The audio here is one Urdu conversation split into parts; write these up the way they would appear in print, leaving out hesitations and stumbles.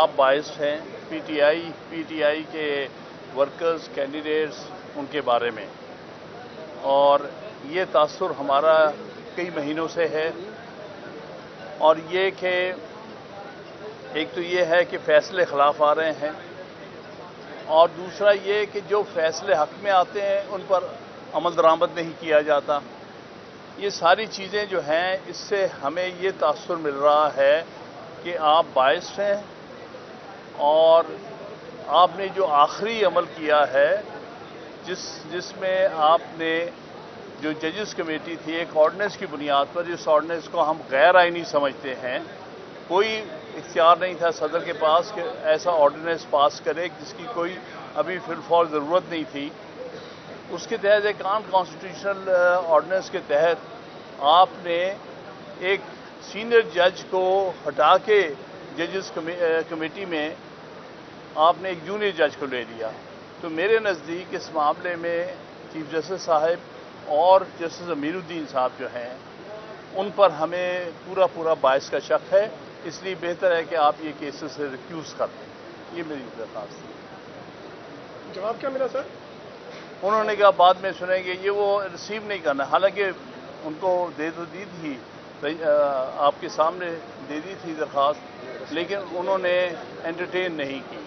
آپ باعث ہیں پی ٹی آئی کے ورکرز کینڈیڈیٹس ان کے بارے میں، اور یہ تاثر ہمارا کئی مہینوں سے ہے، اور یہ کہ ایک تو یہ ہے کہ فیصلے خلاف آ رہے ہیں، اور دوسرا یہ کہ جو فیصلے حق میں آتے ہیں ان پر عمل درآمد نہیں کیا جاتا۔ یہ ساری چیزیں جو ہیں اس سے ہمیں یہ تاثر مل رہا ہے کہ آپ باعث ہیں، اور آپ نے جو آخری عمل کیا ہے جس میں آپ نے جو ججز کمیٹی تھی ایک آرڈیننس کی بنیاد پر، جس آرڈیننس کو ہم غیر آئینی سمجھتے ہیں، کوئی اختیار نہیں تھا صدر کے پاس کہ ایسا آرڈیننس پاس کرے جس کی کوئی ابھی فی الفور ضرورت نہیں تھی۔ اس کے تحت ایک نان کانسٹیٹیوشنل آرڈیننس کے تحت آپ نے ایک سینئر جج کو ہٹا کے ججز کمیٹی میں آپ نے ایک جونیئر جج کو لے لیا۔ تو میرے نزدیک اس معاملے میں چیف جسٹس صاحب اور جسٹس امیر الدین صاحب جو ہیں ان پر ہمیں پورا باعث کا شک ہے، اس لیے بہتر ہے کہ آپ یہ کیسز سے ریکیوز کر دیں۔ یہ میری درخواست ہے۔ جواب کیا ملا سر؟ انہوں نے کہا بعد میں سنیں گے، یہ وہ ریسیو نہیں کرنا، حالانکہ ان کو دے تو دی تھی، آپ کے سامنے دے دی تھی درخواست، لیکن انہوں نے انٹرٹین نہیں کی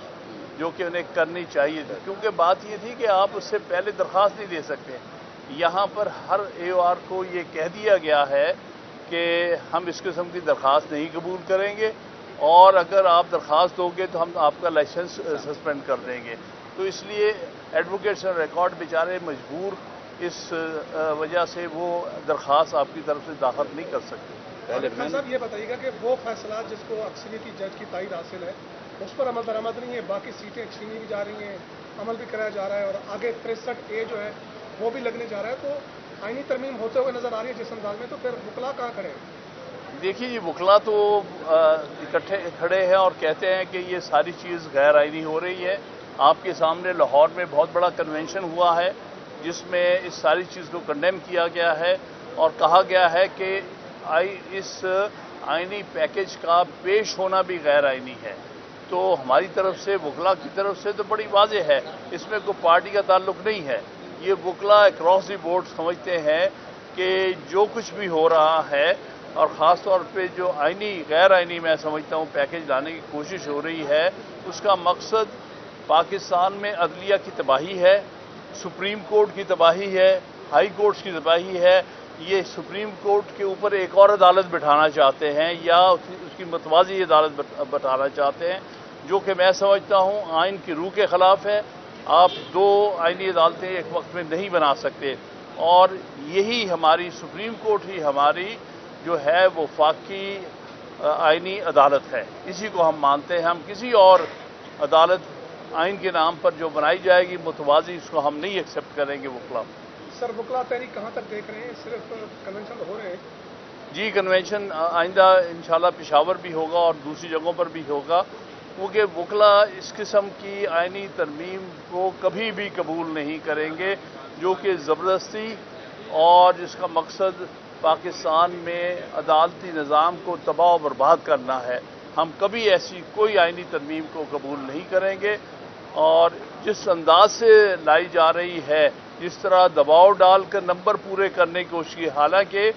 جو کہ انہیں کرنی چاہیے تھی، کیونکہ بات یہ تھی کہ آپ اس سے پہلے درخواست نہیں دے سکتے۔ یہاں پر ہر اے او آر کو یہ کہہ دیا گیا ہے کہ ہم اس قسم کی درخواست نہیں قبول کریں گے، اور اگر آپ درخواست دو گے تو ہم آپ کا لائسنس سسپینڈ کر دیں گے۔ تو اس لیے ایڈوکیٹس اور ریکارڈ بیچارے مجبور اس وجہ سے وہ درخواست آپ کی طرف سے داخل نہیں کر سکتے۔ خان صاحب یہ بتائیے گا کہ وہ فیصلات جس کو اکثریتی جج کی تائید حاصل ہے اس پر عمل درآمد نہیں ہے، باقی سیٹیں چھینی بھی جا رہی ہیں، عمل بھی کرایا جا رہا ہے، اور آگے 63A جو ہے وہ بھی لگنے جا رہا ہے، تو آئینی ترمیم ہوتے ہوئے نظر آ رہی ہے جس انداز میں، تو پھر وکلا کہاں کھڑے ہیں؟ دیکھیے جی، وکلا تو اکٹھے کھڑے ہیں اور کہتے ہیں کہ یہ ساری چیز غیر آئینی ہو رہی ہے۔ آپ کے سامنے لاہور میں بہت بڑا کنونشن ہوا ہے جس میں اس ساری چیز کو کنڈیم کیا گیا ہے اور کہا گیا ہے کہ اس آئینی پیکج کا پیش ہونا بھی غیر آئینی ہے۔ تو ہماری طرف سے وکلا کی طرف سے تو بڑی واضح ہے، اس میں کوئی پارٹی کا تعلق نہیں ہے۔ یہ وکلا اکراس دی بورڈ سمجھتے ہیں کہ جو کچھ بھی ہو رہا ہے، اور خاص طور پہ جو آئینی غیر آئینی میں سمجھتا ہوں پیکج لانے کی کوشش ہو رہی ہے، اس کا مقصد پاکستان میں عدلیہ کی تباہی ہے، سپریم کورٹ کی تباہی ہے، ہائی کورٹس کی تباہی ہے۔ یہ سپریم کورٹ کے اوپر ایک اور عدالت بٹھانا چاہتے ہیں یا اس کی متوازی عدالت بٹھانا چاہتے ہیں، جو کہ میں سمجھتا ہوں آئین کی روح کے خلاف ہے۔ آپ دو آئینی عدالتیں ایک وقت میں نہیں بنا سکتے، اور یہی ہماری سپریم کورٹ ہی ہماری جو ہے وہ وفاقی آئینی عدالت ہے، اسی کو ہم مانتے ہیں۔ ہم کسی اور عدالت آئین کے نام پر جو بنائی جائے گی متوازی، اس کو ہم نہیں ایکسیپٹ کریں گے وکلا۔ سر وکلا تحریک کہاں تک دیکھ رہے ہیں؟ صرف کنونشن ہو رہے ہیں؟ جی، کنونشن آئندہ انشاءاللہ پشاور بھی ہوگا اور دوسری جگہوں پر بھی ہوگا، کیونکہ وکلا اس قسم کی آئینی ترمیم کو کبھی بھی قبول نہیں کریں گے جو کہ زبردستی اور جس کا مقصد پاکستان میں عدالتی نظام کو تباہ و برباد کرنا ہے۔ ہم کبھی ایسی کوئی آئینی ترمیم کو قبول نہیں کریں گے، اور جس انداز سے لائی جا رہی ہے، جس طرح دباؤ ڈال کر نمبر پورے کرنے کی کوشش کی، حالانکہ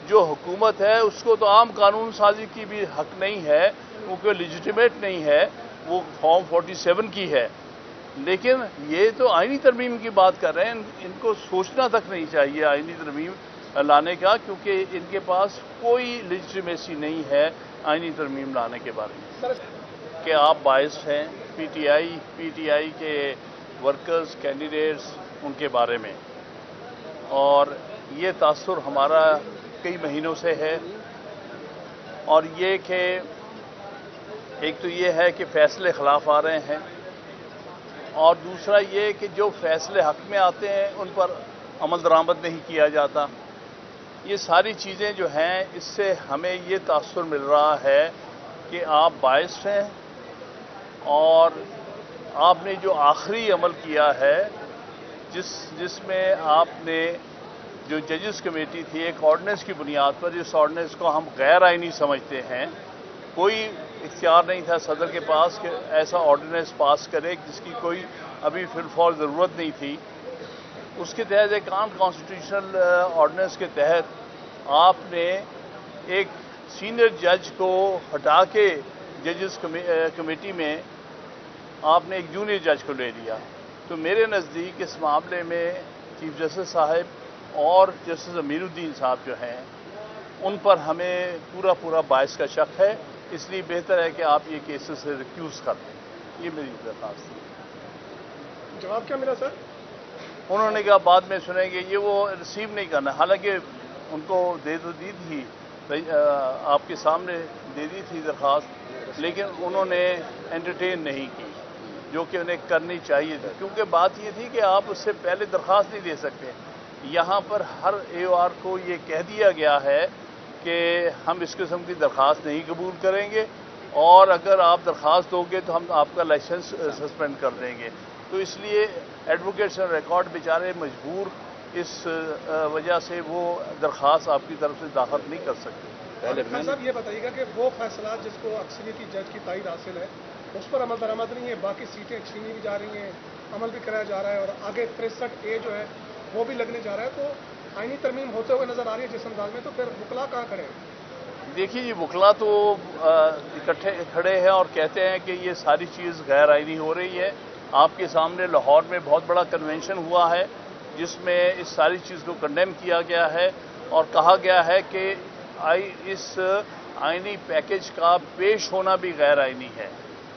جو حکومت ہے اس کو تو عام قانون سازی کی بھی حق نہیں ہے کیونکہ لیجیٹیمیٹ نہیں ہے، وہ فارم 47 کی ہے، لیکن یہ تو آئینی ترمیم کی بات کر رہے ہیں۔ ان کو سوچنا تک نہیں چاہیے آئینی ترمیم لانے کا، کیونکہ ان کے پاس کوئی لیجیٹیمیسی نہیں ہے آئینی ترمیم لانے کے بارے میں۔ کہ آپ باعث ہیں پی ٹی آئی کے ورکرز کینڈیڈیٹس ان کے بارے میں، اور یہ تاثر ہمارا کئی مہینوں سے ہے، اور یہ کہ ایک تو یہ ہے کہ فیصلے خلاف آ رہے ہیں، اور دوسرا یہ کہ جو فیصلے حق میں آتے ہیں ان پر عمل درآمد نہیں کیا جاتا۔ یہ ساری چیزیں جو ہیں اس سے ہمیں یہ تاثر مل رہا ہے کہ آپ باعث ہیں، اور آپ نے جو آخری عمل کیا ہے جس میں آپ نے جو ججز کمیٹی تھی ایک آرڈیننس کی بنیاد پر، جس آرڈیننس کو ہم غیر آئینی سمجھتے ہیں، کوئی اختیار نہیں تھا صدر کے پاس کہ ایسا آرڈیننس پاس کرے جس کی کوئی ابھی فی الفور ضرورت نہیں تھی. اس کے تحت ایک عام کانسٹیٹیوشنل آرڈیننس کے تحت آپ نے ایک سینئر جج کو ہٹا کے ججز کمیٹی میں آپ نے ایک جونیئر جج کو لے لیا. تو میرے نزدیک اس معاملے میں چیف جسٹس صاحب اور جسٹس امیر الدین صاحب جو ہیں ان پر ہمیں پورا باعث کا شک ہے. اس لیے بہتر ہے کہ آپ یہ کیسز سے ریکیوز کر دیں. یہ میری درخواست تھی. جواب کیا ملا سر؟ انہوں نے کہا بعد میں سنیں گے. یہ وہ ریسیو نہیں کرنا، حالانکہ ان کو دے تو دی تھی، آپ کے سامنے دے دی تھی درخواست، لیکن انہوں نے انٹرٹین نہیں کی جو کہ انہیں کرنی چاہیے تھی. کیونکہ بات یہ تھی کہ آپ اس سے پہلے درخواست نہیں دے سکتے. یہاں پر ہر AOR کو یہ کہہ دیا گیا ہے کہ ہم اس قسم کی درخواست نہیں قبول کریں گے، اور اگر آپ درخواست دو گے تو ہم آپ کا لائسنس سسپینڈ کر دیں گے. تو اس لیے ایڈوکیٹس اور ریکارڈ بیچارے مجبور اس وجہ سے وہ درخواست آپ کی طرف سے داخل نہیں کر سکتے. خان صاحب یہ بتائیے گا کہ وہ فیصلات جس کو اکثریتی جج کی تائید حاصل ہے اس پر عمل درآمد نہیں ہے، باقی سیٹیں چھینی بھی جا رہی ہیں، عمل بھی کرایا جا رہا ہے، اور آگے 63A جو ہے وہ بھی لگنے جا رہا ہے، تو آئینی ترمیم ہوتے ہوئے نظر آ رہی ہے جس انداز میں، تو پھر وکلا کہاں کھڑے ہیں؟ دیکھیے جی، وکلا تو اکٹھے کھڑے ہیں اور کہتے ہیں کہ یہ ساری چیز غیر آئینی ہو رہی ہے. آپ کے سامنے لاہور میں بہت بڑا کنونشن ہوا ہے جس میں اس ساری چیز کو کنڈیم کیا گیا ہے اور کہا گیا ہے کہ اس آئینی پیکج کا پیش ہونا بھی غیر آئینی ہے.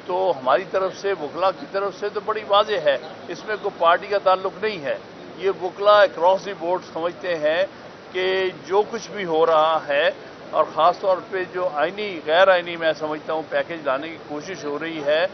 تو ہماری طرف سے وکلا کی طرف سے تو بڑی واضح ہے، اس میں کوئی پارٹی کا تعلق نہیں ہے. یہ وکلا اکراس دی بورڈ سمجھتے ہیں کہ جو کچھ بھی ہو رہا ہے، اور خاص طور پہ جو آئینی غیر آئینی میں سمجھتا ہوں پیکج لانے کی کوشش ہو رہی ہے،